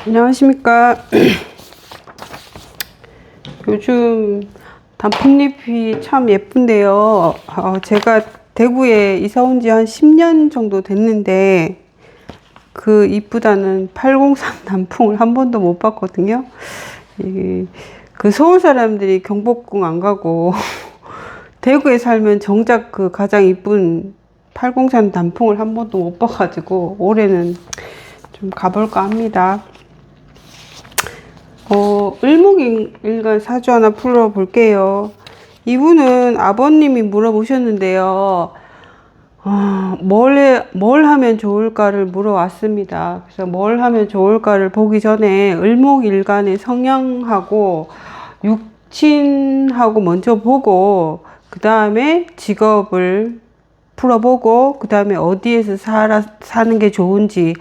안녕하십니까. 요즘 단풍잎이 참 예쁜데요. 제가 대구에 이사 온 지 한 10년 정도 됐는데 그 이쁘다는 803 단풍을 한 번도 못 봤거든요. 그 서울 사람들이 경복궁 안 가고 대구에 살면 정작 그 가장 이쁜 803 단풍을 한 번도 못 봐가지고 올해는 좀 가볼까 합니다. 을목일간 사주 하나 풀어볼게요. 이분은 아버님이 물어보셨는데요. 뭘 하면 좋을까를 물어왔습니다. 그래서 뭘 하면 좋을까를 보기 전에 을목일간의 성향하고 육친하고 먼저 보고, 그 다음에 직업을 풀어보고, 그 다음에 어디에서 사는 게 좋은지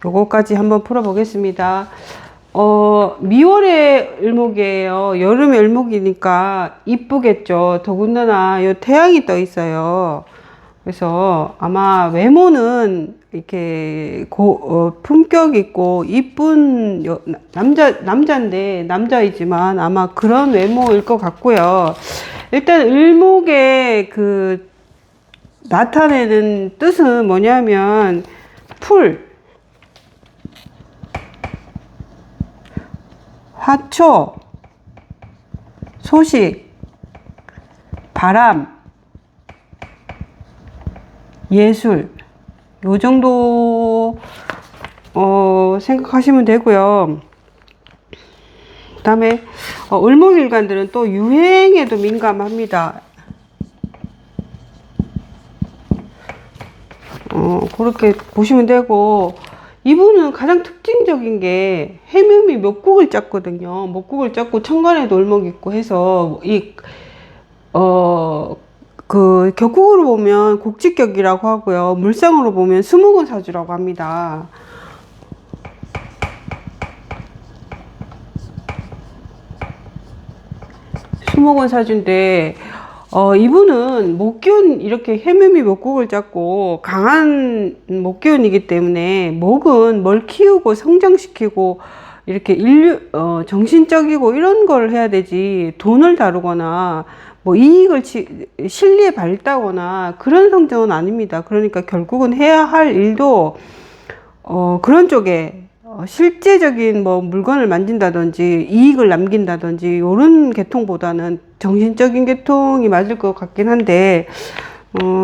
요거까지 한번 풀어보겠습니다. 미월의 을목이에요. 여름의 을목이니까 이쁘겠죠. 더군다나 요 태양이 떠 있어요. 그래서 아마 외모는 이렇게 품격 있고 이쁜 남자인데 남자이지만 아마 그런 외모일 것 같고요. 일단 을목의 그 나타내는 뜻은 뭐냐면 풀, 화초, 소식, 바람, 예술, 요 정도 생각하시면 되고요. 그 다음에 을목일간들은 또 유행에도 민감합니다. 그렇게 보시면 되고, 이분은 가장 특징적인 게 해묘미 목국을 짰거든요. 목국을 짰고 천간에도 을목이 있고 해서 그 격국으로 보면 곡직격이라고 하고요. 물상으로 보면 수목원 사주라고 합니다. 수목원 사주인데 이분은 목기운, 이렇게 해묘미 목국을 잡고 강한 목기운이기 때문에 목은 뭘 키우고 성장시키고 이렇게 정신적이고 이런 걸 해야 되지, 돈을 다루거나 뭐 이익을 실리에 밝다거나 그런 성정은 아닙니다. 그러니까 결국은 해야 할 일도 그런 쪽에 실제적인 뭐 물건을 만진다든지 이익을 남긴다든지 이런 계통보다는 정신적인 계통이 맞을 것 같긴 한데,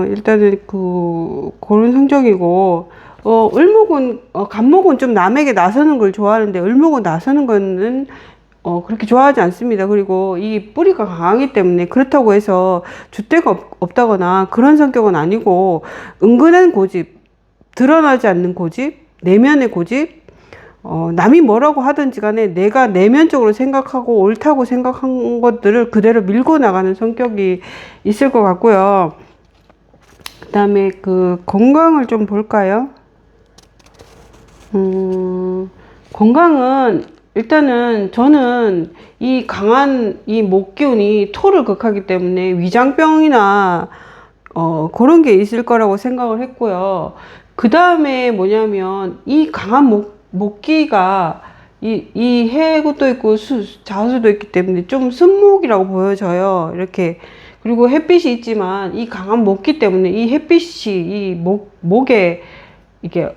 일단은 그런 성적이고, 을목은 간목은 좀 남에게 나서는 걸 좋아하는데 을목은 나서는 거는 그렇게 좋아하지 않습니다. 그리고 이 뿌리가 강하기 때문에 그렇다고 해서 줏대가 없다거나 그런 성격은 아니고, 은근한 고집, 드러나지 않는 고집, 내면의 고집, 남이 뭐라고 하든지 간에 내가 내면적으로 생각하고 옳다고 생각한 것들을 그대로 밀고 나가는 성격이 있을 것 같고요. 그 다음에 그 건강을 좀 볼까요? 건강은 일단은 저는 이 강한 이 목기운이 토를 극하기 때문에 위장병이나 그런 게 있을 거라고 생각을 했고요. 그 다음에 뭐냐면 이 강한 목기가 이 해구도 있고 자수도 있기 때문에 좀 순목이라고 보여져요. 이렇게. 그리고 햇빛이 있지만 이 강한 목기 때문에 이 햇빛이 이 목에 이게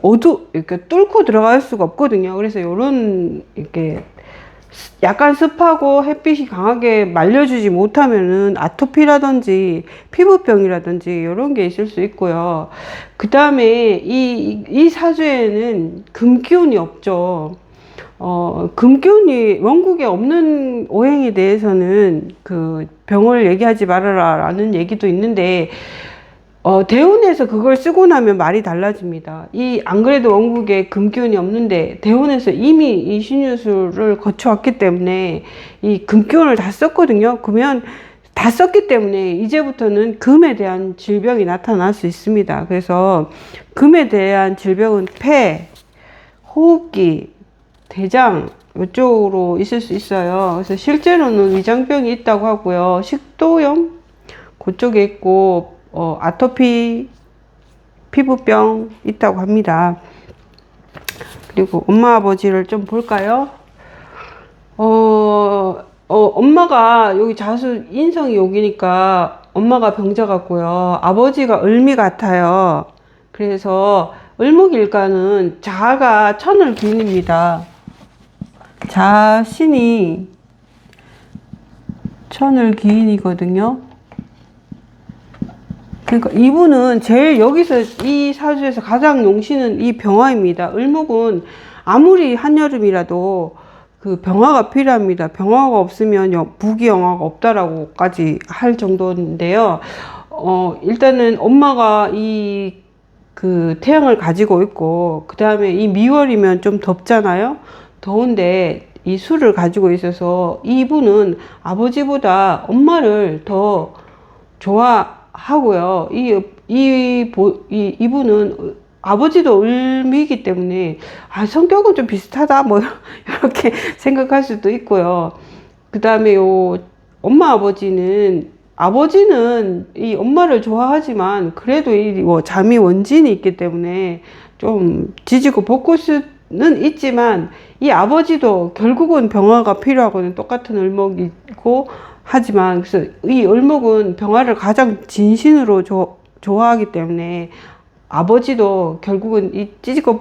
이렇게 뚫고 들어갈 수가 없거든요. 그래서 요런 이렇게 약간 습하고 햇빛이 강하게 말려주지 못하면은 아토피라든지 피부병이라든지 이런 게 있을 수 있고요. 그 다음에 이 사주에는 금기운이 없죠. 금기운이 원국에 없는 오행에 대해서는 그 병을 얘기하지 말아라 라는 얘기도 있는데, 대운에서 그걸 쓰고 나면 말이 달라집니다. 안 그래도 원국에 금기운이 없는데 대운에서 이미 이 신유술을 거쳐왔기 때문에 이 금기운을 다 썼거든요. 그러면 다 썼기 때문에 이제부터는 금에 대한 질병이 나타날 수 있습니다. 그래서 금에 대한 질병은 폐, 호흡기, 대장 이쪽으로 있을 수 있어요. 그래서 실제로는 위장병이 있다고 하고요. 식도염 그쪽에 있고, 아토피, 피부병 있다고 합니다. 그리고 엄마 아버지를 좀 볼까요? 엄마가 여기 자수 인성이 여기니까 엄마가 병자 같고요. 아버지가 을미 같아요. 그래서 을목일간은 자가 천을 기인입니다. 자신이 천을 기인이거든요. 그러니까 이분은 제일 여기서 이 사주에서 가장 용신은 이 병화입니다. 을목은 아무리 한여름이라도 그 병화가 필요합니다. 병화가 없으면 부귀영화가 없다라고까지 할 정도인데요. 일단은 엄마가 이 그 태양을 가지고 있고, 그 다음에 이 미월이면 좀 덥잖아요. 더운데 이 술을 가지고 있어서 이분은 아버지보다 엄마를 더 좋아하고요. 이분은 아버지도 을미이기 때문에 성격은 좀 비슷하다 뭐 이렇게 생각할 수도 있고요. 그 다음에 엄마 아버지는 이 엄마를 좋아하지만 그래도 이 자미 원진이 있기 때문에 좀 지지고 볶을 수는 있지만, 이 아버지도 결국은 병화가 필요하거든요. 똑같은 을목이고 하지만, 그래서 이 을목은 병화를 가장 진심으로 좋아하기 때문에 아버지도 결국은 이 찌지고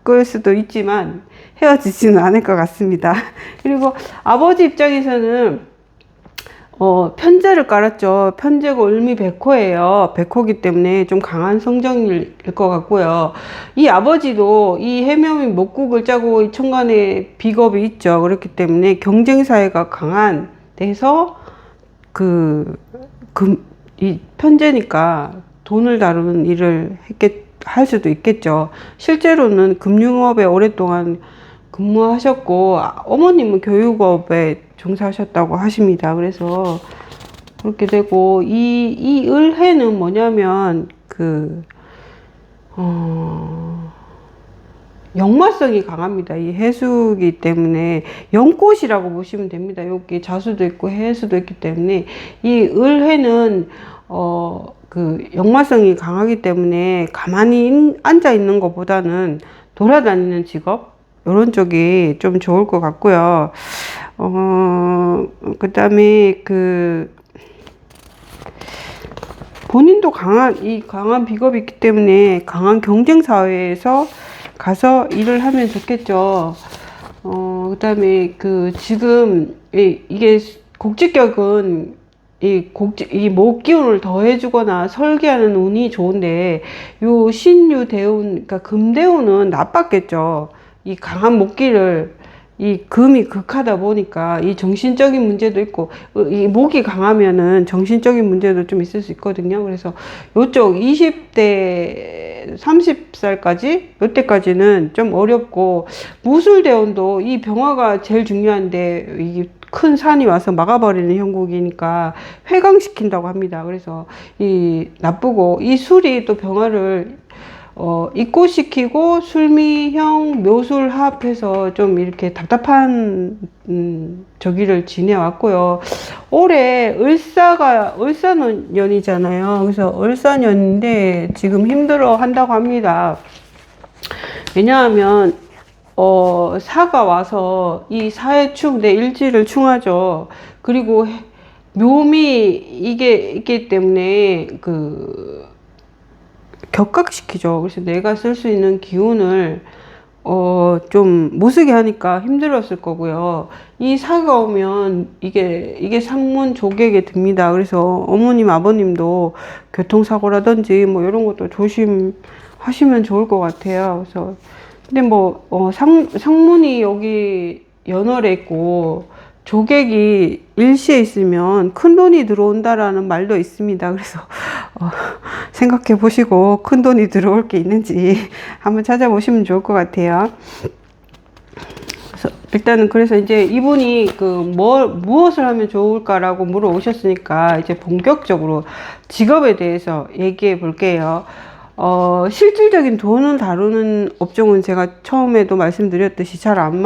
볶을 수도 있지만 헤어지지는 않을 것 같습니다. 그리고 아버지 입장에서는 편제를 깔았죠. 편제고 을미 백호예요. 백호기 때문에 좀 강한 성정일 것 같고요. 이 아버지도 이 해묘미 목국을 짜고 이 천간에 비겁이 있죠. 그렇기 때문에 경쟁사회가 강한 데서 이 편제니까 돈을 다루는 일을 할 수도 있겠죠. 실제로는 금융업에 오랫동안 근무하셨고, 어머님은 교육업에 종사하셨다고 하십니다. 그래서 그렇게 되고, 이 을해는 뭐냐면 역마성이 강합니다. 이 해수기 때문에 연꽃이라고 보시면 됩니다. 여기 자수도 있고 해수도 있기 때문에 이 을해는 역마성이 강하기 때문에 가만히 앉아 있는 것보다는 돌아다니는 직업, 이런 쪽이 좀 좋을 것 같고요. 그 다음에 본인도 강한 비겁이 있기 때문에 강한 경쟁 사회에서 가서 일을 하면 좋겠죠. 그 다음에 지금 이게 곡직격은 이 목기운을 더해주거나 설계하는 운이 좋은데, 요 신유 대운, 그러니까 금대운은 나빴겠죠. 이 강한 목기를, 이 금이 극하다 보니까 이 정신적인 문제도 있고, 이 목이 강하면은 정신적인 문제도 좀 있을 수 있거든요. 그래서 요쪽 20대 30살까지 요때까지는 좀 어렵고, 무술대운도 이 병화가 제일 중요한데 이게 큰 산이 와서 막아버리는 형국이니까 회강시킨다고 합니다. 그래서 이 나쁘고, 이 술이 또 병화를 입고시키고 술미형 묘술합해서 좀 이렇게 답답한 저기를 지내왔고요. 올해 을사년이잖아요. 그래서 을사년인데 지금 힘들어 한다고 합니다. 왜냐하면 사가 와서 이 사의 축, 내 일지를 충하죠. 그리고 묘미 이게 있기 때문에 격각시키죠. 그래서 내가 쓸 수 있는 기운을 좀 못쓰게 하니까 힘들었을 거고요. 이 사가 오면 이게 상문 조객에 듭니다. 그래서 어머님 아버님도 교통사고라든지 뭐 이런 것도 조심하시면 좋을 것 같아요. 그래서 근데 상문이 여기 연월에 있고 조객이 일시에 있으면 큰 돈이 들어온다라는 말도 있습니다. 그래서 생각해 보시고 큰 돈이 들어올 게 있는지 한번 찾아보시면 좋을 것 같아요. 그래서 이제 이분이 무엇을 하면 좋을까라고 물어오셨으니까 이제 본격적으로 직업에 대해서 얘기해 볼게요. 실질적인 돈을 다루는 업종은 제가 처음에도 말씀드렸듯이 잘 안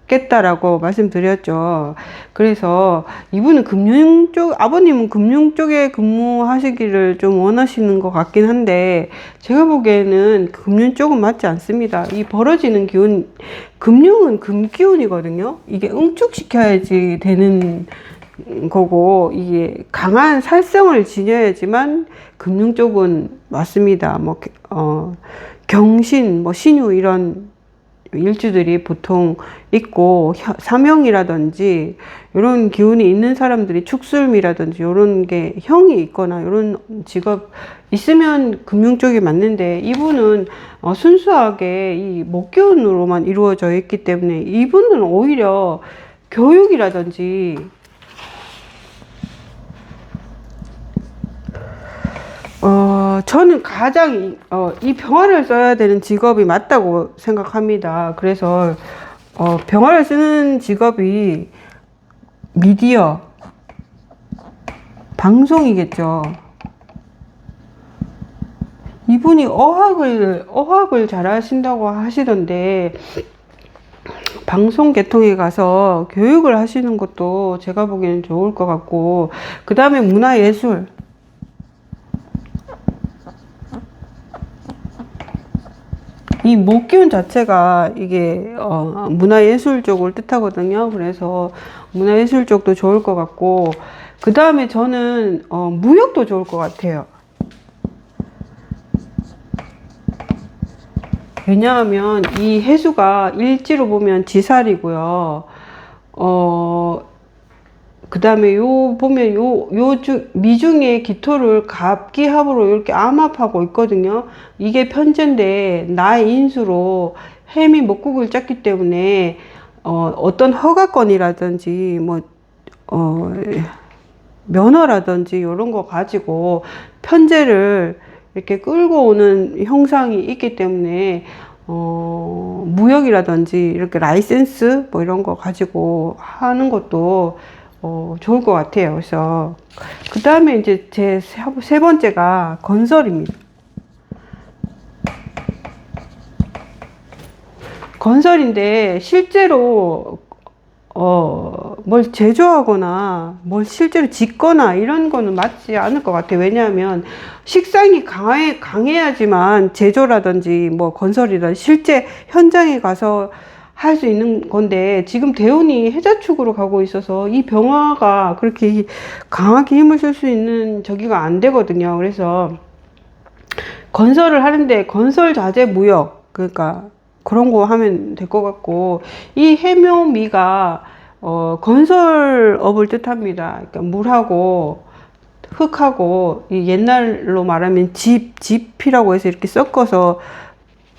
겠다라고 말씀드렸죠. 그래서 이분은 금융 쪽, 아버님은 금융 쪽에 근무하시기를 좀 원하시는 것 같긴 한데, 제가 보기에는 금융 쪽은 맞지 않습니다. 이 벌어지는 기운, 금융은 금기운이거든요. 이게 응축시켜야지 되는 거고, 이게 강한 살성을 지녀야지만 금융 쪽은 맞습니다. 뭐, 경신, 뭐, 신유 이런 일주들이 보통 있고, 사명이라든지 이런 기운이 있는 사람들이 축술미라든지 이런 게 형이 있거나 이런 직업 있으면 금융 쪽이 맞는데, 이분은 순수하게 이 목기운으로만 이루어져 있기 때문에 이분은 오히려 교육이라든지 저는 가장, 이 병화를 써야 되는 직업이 맞다고 생각합니다. 그래서, 병화를 쓰는 직업이 미디어, 방송이겠죠. 이분이 어학을 잘 하신다고 하시던데, 방송 계통에 가서 교육을 하시는 것도 제가 보기에는 좋을 것 같고, 그 다음에 문화예술. 이 목기운 자체가 이게 문화예술 쪽을 뜻하거든요. 그래서 문화예술 쪽도 좋을 것 같고, 그 다음에 저는 무역도 좋을 것 같아요. 왜냐하면 이 해수가 일지로 보면 지살이고요. 그 다음에 보면 미중의 기토를 갑기합으로 이렇게 암합하고 있거든요. 이게 편제인데, 나의 인수로 햄이 목국을 짰기 때문에, 어떤 허가권이라든지, 면허라든지, 이런 거 가지고 편제를 이렇게 끌고 오는 형상이 있기 때문에, 무역이라든지, 이렇게 라이센스, 뭐 이런 거 가지고 하는 것도 좋을 것 같아요. 그래서 그 다음에 이제 제 세 번째가 건설입니다. 건설인데 실제로 뭘 제조하거나 뭘 실제로 짓거나 이런 거는 맞지 않을 것 같아요. 왜냐하면 식상이 강해야지만 제조라든지 뭐 건설이라든지 실제 현장에 가서 할 수 있는 건데, 지금 대운이 해자축으로 가고 있어서 이 병화가 그렇게 강하게 힘을 쓸 수 있는 저기가 안 되거든요. 그래서 건설을 하는데 건설 자재 무역, 그러니까 그런 거 하면 될 것 같고, 이 해묘미가 건설업을 뜻합니다. 그러니까 물하고 흙하고, 옛날로 말하면 집이라고 해서 이렇게 섞어서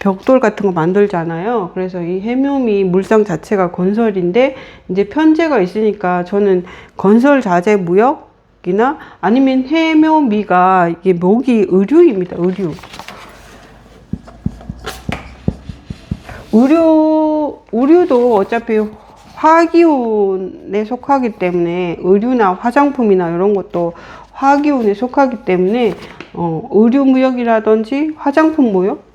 벽돌 같은 거 만들잖아요. 그래서 이 해묘미 물상 자체가 건설인데, 이제 편제가 있으니까 저는 건설 자재 무역이나 아니면 해묘미가 이게 목이 의류입니다. 의류도 어차피 화기운에 속하기 때문에, 의류나 화장품이나 이런 것도 화기운에 속하기 때문에 의류 무역이라든지 화장품 무역,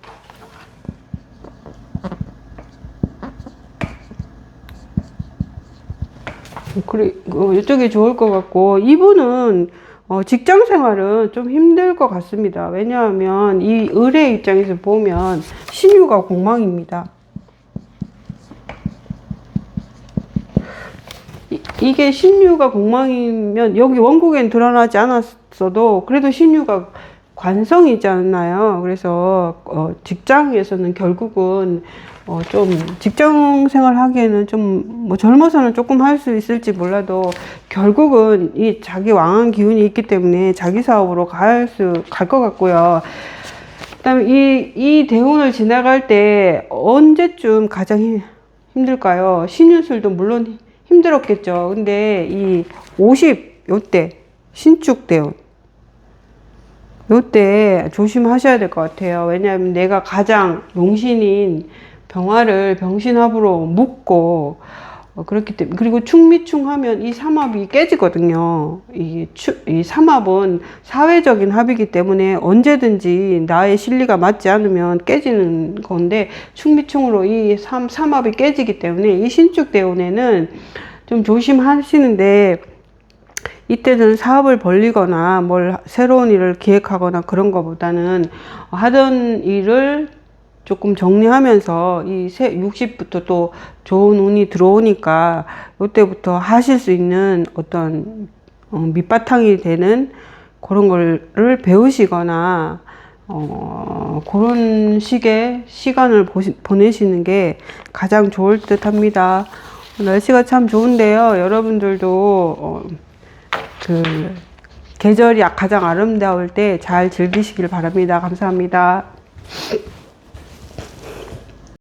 그리고 이쪽이 좋을 것 같고, 이분은 직장 생활은 좀 힘들 것 같습니다. 왜냐하면 이 을의 입장에서 보면 신유가 공망입니다. 이게 신유가 공망이면 여기 원국엔 드러나지 않았어도 그래도 신유가 관성이잖아요. 그래서 직장에서는 결국은 좀 직장 생활 하기에는 좀 뭐 젊어서는 조금 할 수 있을지 몰라도 결국은 이 자기 왕한 기운이 있기 때문에 자기 사업으로 갈 것 같고요. 그다음에 이 대운을 지나갈 때 언제쯤 가장 힘들까요? 신유술도 물론 힘들었겠죠. 근데 이 50, 신축 대운, 요때 조심하셔야 될 것 같아요. 왜냐하면 내가 가장 용신인 병화를 병신합으로 묶고 그렇기 때문에, 그리고 충미충하면 이 삼합이 깨지거든요. 이 삼합은 사회적인 합이기 때문에 언제든지 나의 실리가 맞지 않으면 깨지는 건데, 충미충으로 이 삼합이 깨지기 때문에 이 신축대운에는 좀 조심하시는데, 이때는 사업을 벌리거나 뭘 새로운 일을 기획하거나 그런 것보다는 하던 일을 조금 정리하면서 이 60부터 또 좋은 운이 들어오니까 이때부터 하실 수 있는 어떤 밑바탕이 되는 그런 거를 배우시거나 그런 식의 시간을 보내시는 게 가장 좋을 듯 합니다. 날씨가 참 좋은데요. 여러분들도 그 계절이 가장 아름다울 때 잘 즐기시길 바랍니다. 감사합니다.